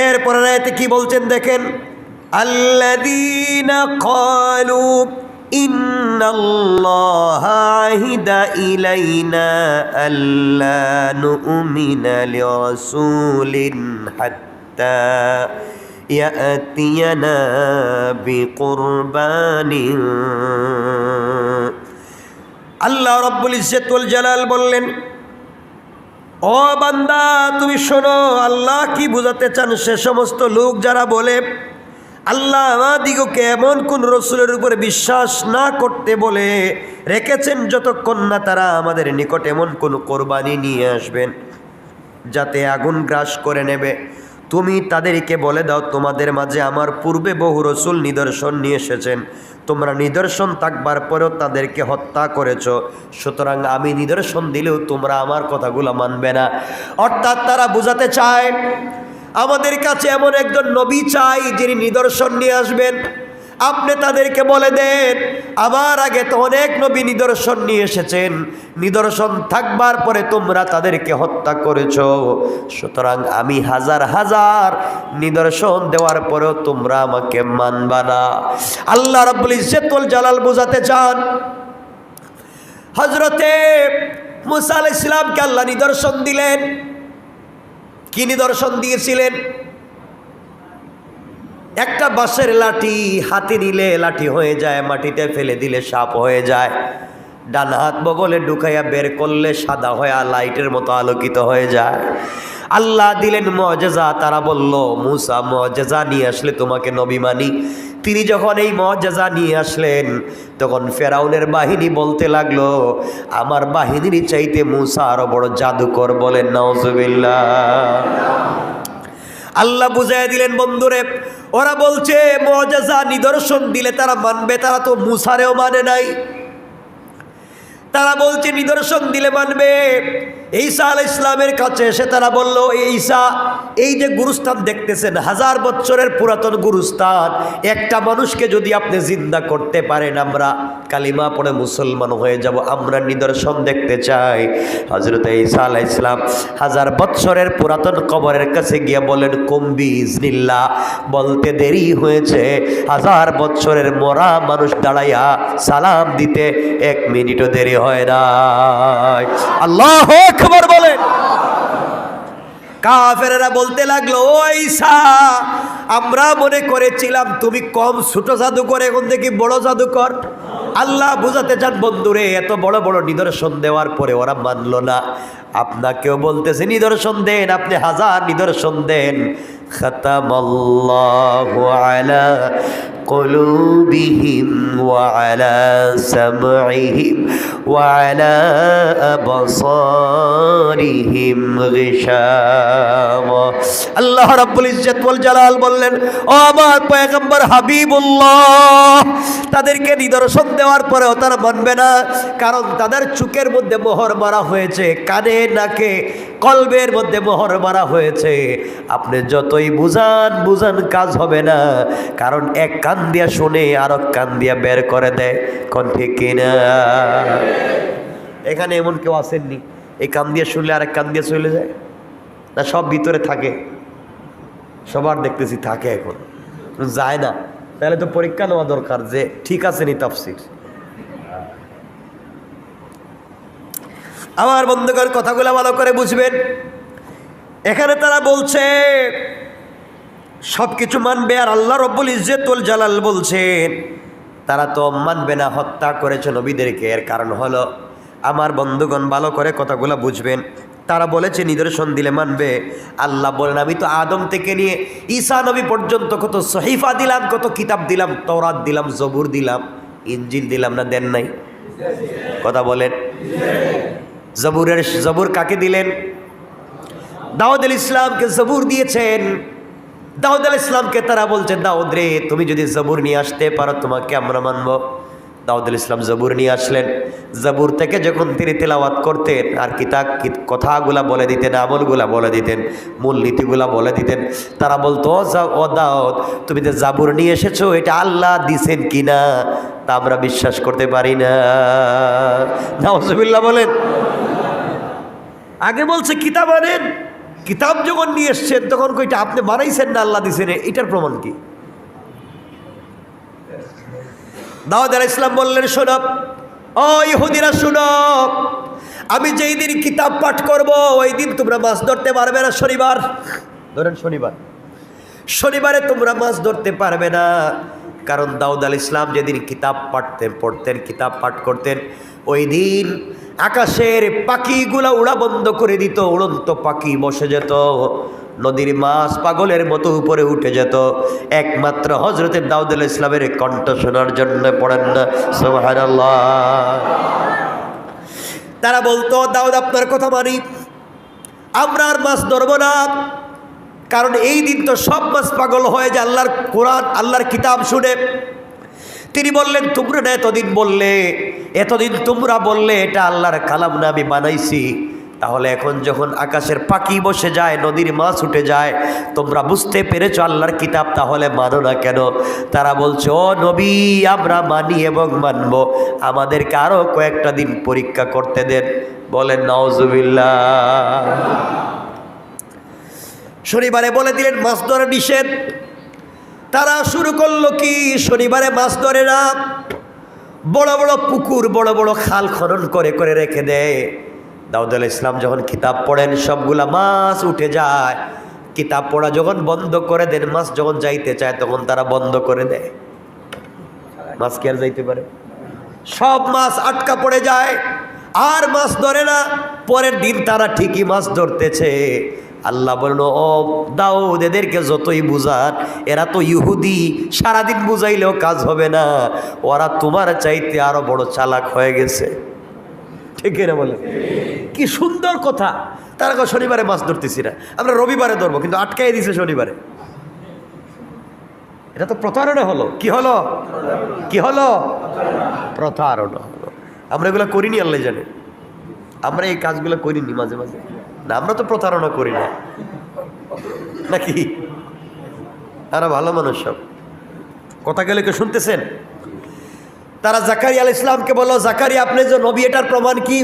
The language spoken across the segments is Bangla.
এরপরের আয়াতে কি বলছেন দেখেন, আল্লাযীনা ক্বালু ইন্নাল্লাহা আহিদা ইলাইনা আল্লা নু'মিনা লিরাসূলিন হাত্তা ইয়াতিয়ানা বিকুরবানিন। আল্লাহ রাব্বুল ইজ্জত ওয়াল জালাল বললেন, ও বান্দা তুমি শোনো, আল্লাহ কি বুঝাতে চান সে সমস্ত লোক যারা বলে আল্লাহ আমাদিগকে এমন কোন রসুলের উপরে বিশ্বাস না করতে বলে রেখেছেন যতক্ষণ না তারা আমাদের নিকট এমন কোন কোরবানি নিয়ে আসবেন যাতে আগুন গ্রাস করে নেবে। তুমি তাদেরকে বলে দাও, তোমাদের মাঝে আমার পূর্বে বহু রসুল নিদর্শন নিয়ে এসেছেন, তোমরা নিদর্শন থাকবার পরেও তাদেরকে হত্যা করেছ, সুতরাং আমি নিদর্শন দিলেও তোমরা আমার কথাগুলো মানবে না। অর্থাৎ তারা বোঝাতে চায় আমাদের কাছে এমন একজন নবী চাই যিনি নিদর্শন নিয়ে আসবেন। আপনি তাদেরকে বলে দেন আমার আগে তো অনেক নবী নিদর্শন নিয়ে এসেছেন, নিদর্শন থাকবার পরে তোমরা তাদেরকে হত্যা করেছ, সুতরাং আমি হাজার হাজার নিদর্শন দেওয়ার পরেও তোমরা আমাকে মানবা না। আল্লাহ রাব্বুল ইজ্জত ওয়াল জালাল বোঝাতে চান হযরতে মুসা আলাইহিস সালামকে আল্লাহ নিদর্শন দিলেন। কি নিদর্শন দিয়েছিলেন? একটা বাঁশের লাঠি হাতে নিলে লাঠি হয়ে যায়, মাটিতে ফেলে দিলে সাপ হয়ে যায়, ডান হাত বগলে ঢুকাইয়া বের করলে সাদা হয়ে লাইটের মতো আলোকিত হয়ে যায়। আল্লাহ দিলেন মুআজিজা। তারা বলল মুসা মুআজিজা নিয়ে আসলে তোমাকে নবী মানি। তিনি যখন এই মুআজিজা নিয়ে আসলেন তখন ফেরাউনের বাহিনী বলতে লাগলো আমার বাহিনীর চাইতে মুসা আরো বড় জাদুকর। বলেন নাউজুবিল্লাহ। আল্লাহ বুঝাই দিলেন বন্ধুরে, ওরা বলছে মুআজিজা নিদর্শন দিলে তারা মানবে, তারা তো মুসারেও মানে নাই। তারা বলছে নিদর্শন দিলে মানবে। ঈসা আলাইহিস সালামের কাছে এসে তারা বলল, ঈসা এই যে গুরুস্থান দেখতেছেন হাজার বছরের পুরাতন গুরুস্থান, একটা মানুষকে যদি আপনি জিন্দা করতে পারেন আমরা কালিমা পড়ে মুসলমান হয়ে যাব, আমরা নিদর্শন দেখতে চাই। হযরত ঈসা আলাইহিস সালাম হাজার বছরের পুরাতন কবরের কাছে গিয়ে বলেন কুম বিইজনিল্লাহ। বলতে দেরি হয়েছে, হাজার বছরের মরা মানুষ দাঁড়াইয়া সালাম দিতে 1 মিনিটও দেরি হয় না। আল্লাহু আকবার বলেন। কাফেরেরা বলতে লাগলো, ও ঈসা আমরা মনে করেছিলাম তুমি কম ছোট জাদুকর, এখন দেখি বড় জাদুকর। আল্লাহ বুঝাতে চান বন্ধুরে, এত বড় বড় নিদর্শন দেওয়ার পরে ওরা মানলো না। আপনাকেও বলতেছে নিদর্শন দেন, আপনি হাজার নিদর্শন দেন। খাতামাল্লাহু আলা কুলুবিহিম ওয়া আলা সামঈহিম ওয়া আলা আবসারিহিম গিশাওয়া। আল্লাহ রাব্বুল ইজ্জত ওয়াল জালাল বললেন, ও আমার পয়গম্বর হাবিবুল্লাহ, তাদেরকে নিদর্শন দেওয়ার পরেও তারা মানবে না, কারণ তাদের চোখের মধ্যে মোহর মারা হয়েছে, কানে নাকে কলবের মধ্যে মোহর মারা হয়েছে। আপনি যতই বুঝান কাজ হবে না, কারণ এক কান দিয়া শুনে আর এক কান দিয়া বের করে দেয়। কোন ঠিক কিনা? এখানে এমন কেউ আসেননি এই কান দিয়ে শুনলে আর এক কান দিয়ে চলে যায় না? সব ভিতরে থাকে, সবার দেখতেছি থাকে, এখন যায় না। তাহলে তো পরীক্ষা নেওয়া দরকার যে ঠিক আছে নি তাফসীর। আমার বন্ধুগণ কথাগুলো ভালো করে বুঝবেন। এখানে তারা বলছে সব কিছু মানবে, আর আল্লাহ রব্বুল ইজ্জত ওয়াল জালাল বলছেন তারা তো মানবে না, হত্যা করেছে নবীদেরকে। এর কারণ হলো, আমার বন্ধুগণ ভালো করে কথাগুলো বুঝবেন, তারা বলেছে নিদর্শন দিলে মানবে। আল্লাহ বলেন আমি তো আদম থেকে নিয়ে ঈসা নবী পর্যন্ত কত সহিফা দিলাম, কত কিতাব দিলাম, তাওরাত দিলাম, জবুর দিলাম, ইনজিল দিলাম না? দেন নাই? কথা বলেন। জবুর কাকে দিলেন? দাউদ আলাইহিস সালামকে জবুর দিয়েছেন। দাউদ আলাইহিস সালামকে তারা বলছে, দাউদ রে তুমি যদি জবুর নিয়ে আসতে পারো তোমাকে আমরা মানব। দাউদ আলাইহিস সালাম জবুর নিয়ে আসলেন। জবুর থেকে যখন তিনি তেলাওয়াত করতেন আর কথাগুলা বলে দিতেন, আমলগুলা বলে দিতেন, মূলনীতিগুলা বলে দিতেন, তারা বলতো ও দাউদ তুমি যে জাবুর নিয়ে এসেছো এটা আল্লাহ দিছেন কিনা তা আমরা বিশ্বাস করতে পারি না। নাউজুবিল্লাহ বলেন। আগে বলছে কিতাব আনেন, কিতাব যখন নিয়ে এসছেন তখন কইটা আপনি বানাইছেন না আল্লাহ দিছেন, এটার প্রমাণ কি? দাউদ আলাইহিস সালাম বললেন, শোনো ও ইহুদিরা শোনো, আমি যেই দিন কিতাব পাঠ করব ওই দিন তোমরা মাছ ধরতে পারবে না। শনিবার ধরেন, শনিবারে তোমরা মাছ ধরতে পারবে না, কারণ দাউদ আলাইহিস সালাম যেদিন কিতাব পড়তেন কিতাব পাঠ করতেন ওই দিন আকাশের পাখিগুলা উড়া বন্ধ করে দিত, উড়ন্ত পাখি বসে যেত, নদীর মাছ পাগলের মতো উপরে উঠে যেত, একমাত্র হযরতে দাউদ আলাইহিস সালামের কণ্ঠ শোনার জন্য। পড়েন না সুবহানাল্লাহ। তারা বলতো, দাউদ আপনার কথা মানি, আমরা আর মাছ ধরবো না, কারণ এই দিন তো সব মাছ পাগল হয়ে যায় আল্লাহর কোরআন আল্লাহর কিতাব শুনে। তিনি বললেন, তোমরা না এতদিন তোমরা বললে এটা আল্লাহর কালাম না, আমি বানাইছি, তাহলে এখন যখন আকাশের পাখি বসে যায়, নদীর মাছ উঠে যায়, তোমরা বুঝতে পেরেছো আল্লাহর কিতাব, তাহলে মানো না কেন? তারা বলছে, ও নবী, আমরা মানি এবং মানব, আমাদেরকে আরো কয়েকটা দিন পরীক্ষা করতে দেন। বলেন নাউজুবিল্লাহ। শনিবারে বলে দিলেন মাছ ধরা নিষেধ। তারা শুরু করলো কি, শনিবারে মাছ ধরে না, বড় বড় পুকুর বড় বড় খাল খনন করে করে রেখে দেয়। দাউদ আলাইহিস সালাম যখন কিতাব পড়েন সবগুলা মাছ উঠে যায়। কিতাব পড়া যখন বন্ধ করে দেন, মাছ যখন যাইতে চায় তখন তারা বন্ধ করে দেয়। মাছ কি আর যাইতে পারে? সব মাছ আটকা পড়ে যায়, আর মাছ ধরে না। পরের দিন তারা ঠিকই মাছ ধরতেছে। আল্লাহ বলল, ও দাউদ, এদেরকে যতই বুঝান, এরা তো ইহুদি, সারাদিন বুঝাইলেও কাজ হবে না, ওরা তোমার চাইতে আরো বড় চালাক হয়ে গেছে। ঠিক না বলে? কি সুন্দর কথা। তারা শনিবারে মাছ ধরতেছি না, আমরা রবিবারে ধরবো, কিন্তু আটকাই দিছে শনিবারে। এটা তো প্রতারণা হলো। কি হলো? প্রতারণা হলো। আমরা এগুলো করিনি, আল্লাহ জানে। আমরা এই কাজগুলো করিনি মাঝে মাঝে না, আমরা তো প্রতারণা করি না নাকি? তারা ভালো মানুষ সব। কথা গেলে কেউ শুনতেছেন? তারা জাকারিয়া আলাইহিস সালামকে বলল, জাকারিয়া আপনি যে নবী, এটার প্রমাণ কি?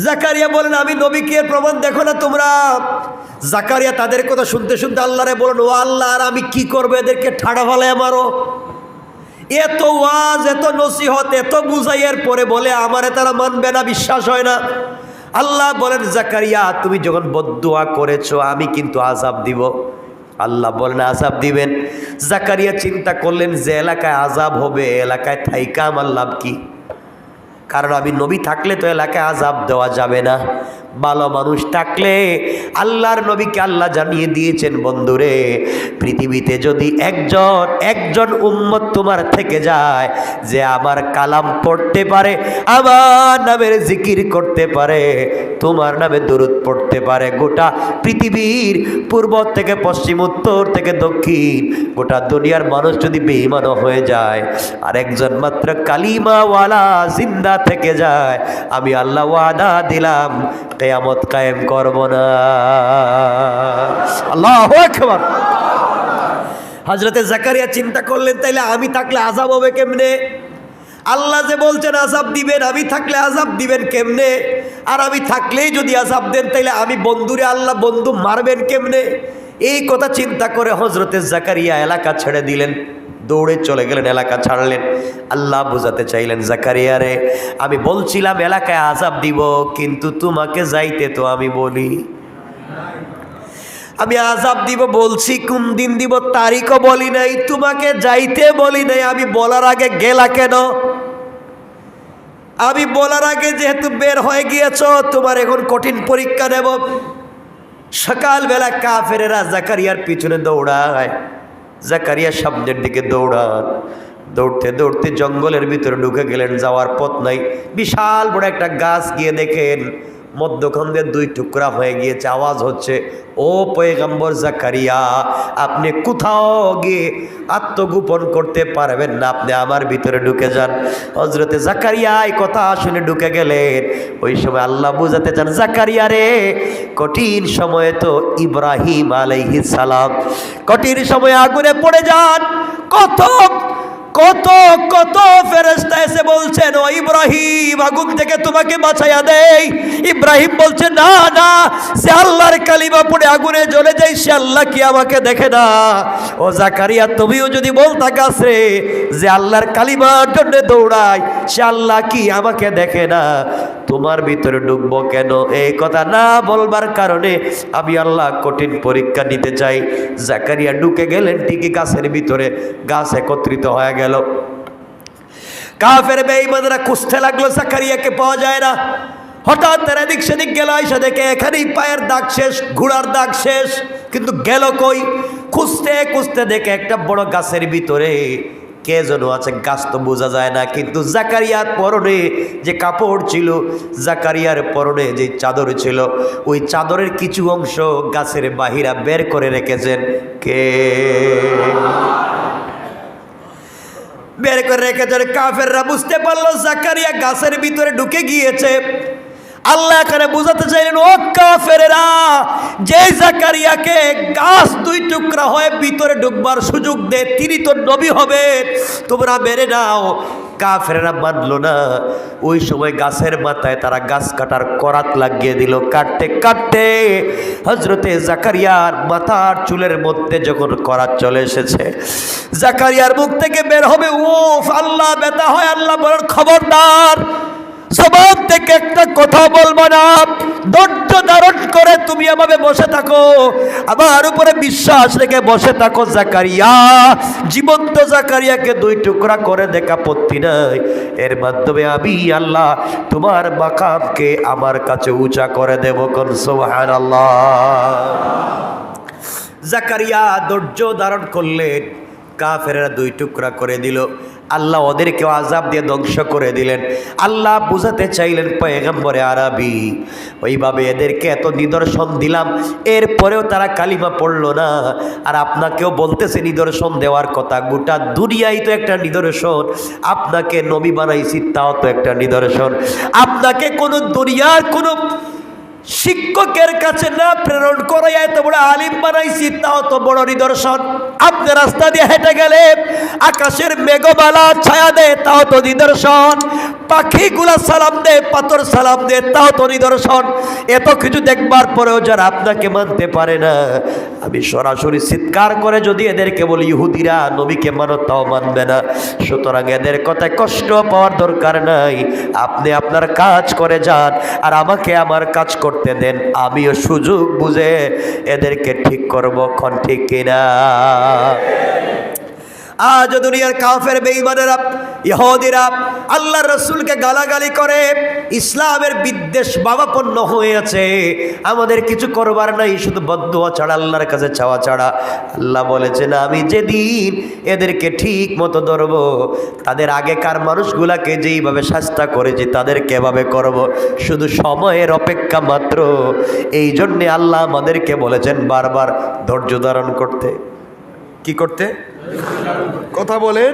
জাকারিয়া বলেন, আমি নবী কি, এর প্রমাণ দেখো না তোমরা। জাকারিয়া তাদের কথা শুনতে শুনতে আল্লাহরে বলেন, ও আল্লাহ, আর আমি কি করবো, এদেরকে ঠাড়া ফালায় আমারও। এত ওয়াজ, এত নসিহত, এত বুঝাইয়ের পরে বলে আমারে তারা মানবে না, বিশ্বাস হয় না। আল্লাহ বলেন, জাকারিয়া তুমি যখন বদদুয়া করেছো আমি কিন্তু আযাব দিব। আল্লাহ বলেন, আযাব দিবেন। জাকারিয়া চিন্তা করলেন যে এলাকায় আযাব হবে, এলাকায় থাইকা আমার লাভ কি? কারণ আমি নবী থাকলে তো এলাকায় আযাব দেওয়া যাবে না। ভালো মানুষ থাকলে আল্লাহর নবীকে আল্লাহ জানিয়ে দিয়েছেন, বন্ধুরে, পৃথিবীতে যদি একজন উম্মত তোমার থেকে যায় যে আমার কালাম পড়তে পারে, আমার নামের জিকির করতে পারে, তোমার নামে দরুদ পড়তে পারে, গোটা পৃথিবীর পূর্ব থেকে পশ্চিম, উত্তর থেকে দক্ষিণ, গোটা দুনিয়ার মানুষ যদি বেঈমানও হয়ে যায়, আর একজন মাত্র কালিমাওয়ালা জিন্দা থেকে যায়, আমি আল্লাহ ওয়াদা দিলাম কিয়ামত কায়েম করব না। আল্লাহু আকবার। হযরতে জাকারিয়া চিন্তা করলেন, তাইলে আমি থাকলে আযাব হবে কেমনে? আল্লাহ যে বলছেন আযাব দিবেন, আমি থাকলে আযাব দিবেন কেমনে? আর আমি থাকলেই যদি আযাব দেন, তাইলে আমি বন্ধুরে আল্লাহ বন্ধু মারবেন কেমনে? এই কথা চিন্তা করে হযরতে জাকারিয়া এলাকা ছেড়ে দিলেন, দৌড়ে চলে গেলেন, এলাকা ছাড়লেন। আল্লাহ বুঝাতে চাইলেন, জাকারিয়া রে, আমি বলছিলাম এলাকায় আযাব দিব, কিন্তু তোমাকে যাইতে তো আমি বলি, আমি আযাব দিব বলছি, কোন দিন দিব তারিখও বলি নাই, তোমাকে যাইতে বলি নাই। আমি বলার আগে গেলা কেন? আমি বলার আগে যেহেতু বের হয়ে গিয়েছ, তোমার এখন কঠিন পরীক্ষা নেব। সকালবেলা কাফেরেরা জাকারিয়ার পিছনে দৌড়ায়, জাকারিয়া সামনের দিকে দৌড়ান। দৌড়তে দৌড়তে জঙ্গলের ভিতরে ঢুকে গেলেন, যাওয়ার পথ নাই। বিশাল বড় একটা গাছ গিয়ে দেখেন মধ্যখান দিয়ে দুই টুকরা হয়ে গিয়েছে, আওয়াজ হচ্ছে, ও পয়গম্বর জাকারিয়া, আপনি কোথাও গিয়ে আত্মগোপন করতে পারবেন না, আপনি আমার ভিতরে ঢুকে যান। হযরতে জাকারিয়া এই কথা শুনে ঢুকে গেলেন। ওই সময় আল্লাহ বুঝাতে চান, জাকারিয়া রে, কঠিন সময়ে তো ইব্রাহিম আলাইহিস সালাম কঠিন সময়ে আগুনে পড়ে যান, কত কত ফেরেশতা এসে বলছেন, ও ইব্রাহিম আগুন থেকে তোমাকে বাঁচাইয়া দেই। ইব্রাহিম বলছে, না না, সে আল্লাহর কালিমা পড়ে আগুনে জ্বলে যায়, সে আল্লাহ কি আমাকে দেখে না? ও জাকারিয়া, তুমিও যদি বলতা গাছরে যে আল্লাহর কালিমার জন্য দৌড়াই, সে আল্লাহ কি আমাকে দেখে না? তোমার ভিতরে ঢুকবো কেন? এই কথা না বলবার কারণে আমি আল্লাহ কঠিন পরীক্ষা নিতে চাই। জাকারিয়া ঢুকে গেলেন ঠিকই গাছের ভিতরে, গাছ একত্রিত হয়ে গেল। কাফের বেঈমানরা খুঁজতে লাগলো, জাকারিয়াকে পাওয়া যায় না। হঠাৎ তারা এদিক সেদিক গেল, আইসা দেখে এখানেই পায়ের দাগ শেষ, ঘোড়ার দাগ শেষ, কিন্তু গেল কই? খুঁজতে খুঁজতে দেখে একটা বড় গাছের ভিতরে কে যেন আছে, গাছ তো বোঝা যায় না, কিন্তু জাকারিয়ার পরনে যে কাপড় ছিল, জাকারিয়ার পরনে যে চাদর ছিল, ওই চাদরের কিছু অংশ গাছের বাহিরা বের করে রেখেছেন। কে বের করে রেখেছেন? কাফেররা বুঝতে পারলো জাকারিয়া গাছের ভিতরে ঢুকে গিয়েছে। আল্লাহ এখানে বুঝাতে চাইলেন, ও কাফেরেরা, যে জাকারিয়াকে গাছ দুই টুকরা হয়ে ভিতরে ঢুকবার সুযোগ দে, তিনি তো নবী হবে, তোমরা মেরে নাও। কাফেরেরা মানলো না। ওই সময় গাছের মাথায় তারা গাছ কাটার করাত লাগিয়ে দিল। কাটতে কাটতে হযরতে জাকারিয়ার মাথার চুলের মধ্যে যখন করাত চলে এসেছে, জাকারিয়ার মুখ থেকে বের হবে, উফ, আল্লাহ ব্যথা হয়। আল্লাহ বলেন, খবরদার, জবান থেকে একটা কথা বলবো না, ধৈর্য ধারণ করে তুমি আমাকে বসে থাকো, আমার উপরে বিশ্বাস রেখে বসে থাকো। জাকারিয়া, জীবন্ত জাকারিয়াকে দুই টুকরা করে দেখা আপত্তি নাই, এর মাধ্যমে আমি আল্লাহ তোমার মাকামকে আমার কাছে উঁচা করে দেব। কোন সুবহানাল্লাহ। জাকারিয়া ধৈর্য ধারণ করলেন, কাফেররা দুই টুকরা করে দিল। আল্লাহ ওদেরকে আযাব দিয়ে ধ্বংস করে দিলেন। আল্লাহ বুঝাতে চাইলেন, পয়গম্বরে আরবি, ওইভাবে এদেরকে এত নিদর্শন দিলাম, এরপরেও তারা কালিমা পড়লো না। আর আপনাকেও বলতেছে নিদর্শন দেওয়ার কথা, গোটা দুনিয়াই তো একটা নিদর্শন। আপনাকে নবী বানাইছি, তাও তো একটা নিদর্শন। আপনাকে কোনো দুনিয়ার কোনো শিক্ষকের কাছে না প্রেরণ করে এত বড় আলিম বানাইছি, তাও তো বড় নিদর্শন। আপনি রাস্তা দিয়ে হেঁটে গেলে আকাশের মেঘমালা ছায়া দেয়, তাও তো নিদর্শন। পাখিগুলা সালাম দেয়, পাথর সালাম দেয়, তাও তো নিদর্শন। এত কিছু দেখবার পরেও যারা আপনাকে মানতে পারে না, আমি সরাসরি চিৎকার করে যদি এদেরকে বলি ইহুদিরা নবীকে মানো, তাও মানবে না। সুতরাং এদের কথায় কষ্ট পাওয়ার দরকার নাই, আপনি আপনার কাজ করে যান, আর আমাকে আমার কাজ করতে দেন, আমিও সুযোগ বুঝে এদেরকে ঠিক করবো। কোন ঠিক কিনা? আজ দুনিয়ার কাফের বেঈমানেরা, ইহুদিরা আল্লাহর রাসূলকে গালাগালি করে, ইসলামের বিদ্বেষ ভাবাপন্ন হয়ে আছে। আমাদের কিছু করবার নাই, শুধু বদদুয়া ছাড়া, আল্লাহর কাছে চাওয়া ছাড়া। আল্লাহ বলেছেন, আমি যেদিন এদেরকে ঠিক মতো ধরব, তাদের আগেকার মানুষগুলাকে যেইভাবে শাস্তা করেছি তাদেরকে এভাবে করব, শুধু সময়ের অপেক্ষা মাত্র। এই জন্যে আল্লাহ আমাদেরকে বলেছেন বারবার ধৈর্য ধারণ করতে। কি করতে? কথা বলেন।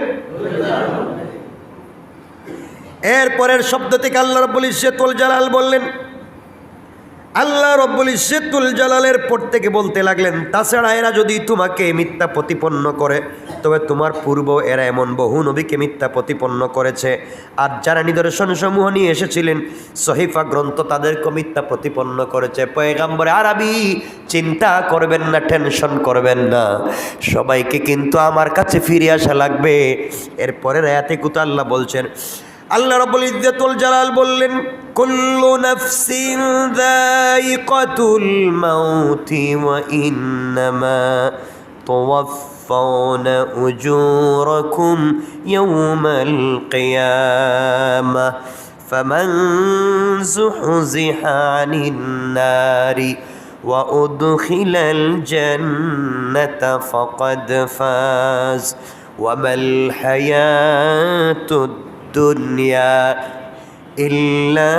এরপরের শব্দ থেকে আল্লাহ রাব্বুল ইজ্জতুল জালাল বললেন, আল্লাহ রাব্বুল ইজ্জতুল জালালের পর থেকে বলতে লাগলেন, তাছাড়া এরা যদি তোমাকে মিথ্যা প্রতিপন্ন করে, তবে তোমার পূর্ব এরা এমন বহু নবীকে মিথ্যা প্রতিপন্ন করেছে। আর যারা নিদর্শন সমূহ নিয়ে এসেছিলেন, সহিফা গ্রন্থ, তাদেরকে মিথ্যা প্রতিপন্ন করেছে। পয়গম্বরে আরবি, চিন্তা করবেন না, টেনশন করবেন না, সবাইকে কিন্তু আমার কাছে ফিরে আসা লাগবে। এরপরের আয়াতে কুত আল্লাহ বলছেন, আল্লাহ রাব্বুল ইজ্জতুল জালাল বললেন, কুল্লু নাফসিন যায়িকাতুল মাউতি ওয়া ইন্নামা তুওয়াফাউনা উজুরাকুম ইয়াওমাল কিয়ামাহ ফামান যুহজিহা আনিন নারি ওয়া উদখিলাল জান্নাতা ফাকাদ ফাজ ওয়া মাল হায়াতুদ দুনিয়া ইল্লা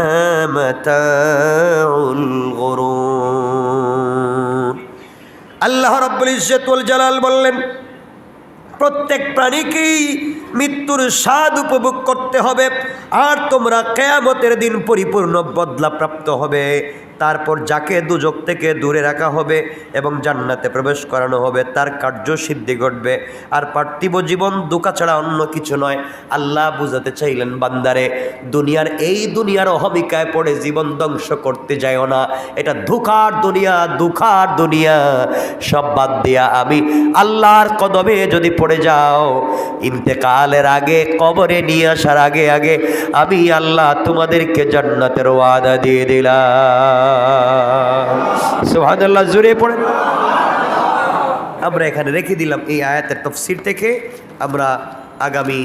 মাতাউল গুরুর। আল্লাহ রাব্বুল ইজ্জতুল জালাল বললেন, প্রত্যেক প্রাণীকেই মৃত্যুর স্বাদ উপভোগ করতে হবে, আর তোমরা কিয়ামতের দিন পরিপূর্ণ বদলা প্রাপ্ত হবে। তারপর যাকে দুজক থেকে দূরে রাখা হবে এবং জান্নাতে প্রবেশ করানো হবে তার কার্যসিদ্ধি ঘটবে। আর পার্থিব জীবন দুঃখা ছাড়া অন্য কিছু নয়। আল্লাহ বুঝাতে চাইলেন, বান্দারে এই দুনিয়ার অহমিকায় পড়ে জীবন ধ্বংস করতে যাইও না। এটা দুঃখার দুনিয়া। সব বাদ দিয়া আমি আল্লাহর কদমে যদি পড়ে যাও, ইন্তেকালের আগে, কবরে নিয়ে আসার আগে আগে আমি আল্লাহ তোমাদেরকে জান্নাতের ওয়াদা দিয়ে দিলাম। সুবহানাল্লাহ, জোরে পড়েন। আমরা এখানে রেখে দিলাম। এই আয়াতের তাফসীর থেকে আমরা আগামী